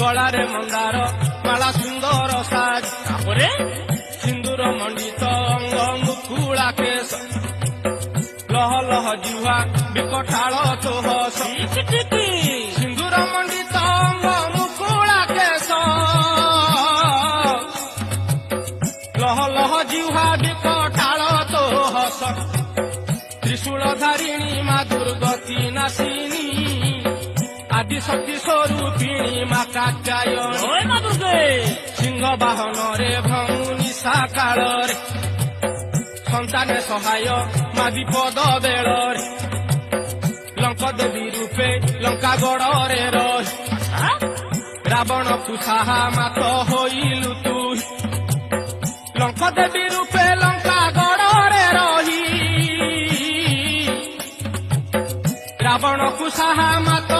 ଗଳାରେ ମନ୍ଦାର ମାଳା ସୁନ୍ଦର ସାଜ ତାପରେ ସିନ୍ଦୁର ମଣ୍ଡିତ ଅଙ୍ଗ ମୁକୁଳା କେଶ ଲହ ଲହ ଜିହ୍ୱା ବିକଟାଳ ତୋହସ ସିନ୍ଦୁର ମଣ୍ଡିତ ଅଙ୍ଗ ମୁକୁଳା କେଶ ଲହ ଲହ ଜିହ୍ୱା ବିକଟାଳ ତୋହସ ତ୍ରିଶୂଳ ଧାରିଣୀ ମା ଦୁର୍ଗତି ନାସିନୀ ଆଦି ଶକ୍ତି ସ୍ୱରୂପିଣୀ ମା କାତ୍ୟାୟନୀ ସିଂହ ବାହନରେ ଭଉଣୀ ସାକାଳରେ ସନ୍ତାନେ ସହାୟ ମା ବିପଦ ବେଳରେ ଲଙ୍କ ଦେବୀ ରୂପେ ଲଙ୍କା ଗଡ଼ରେ ରହି ରାବଣକୁ ସାହା ମାତ ହୋଇଲୁ ତୁ ଲଙ୍କ ଦେବୀ ରୂପେ ଲଙ୍କା ଗଡ଼ରେ ରହି ରାବଣକୁ ସାହା ମାତ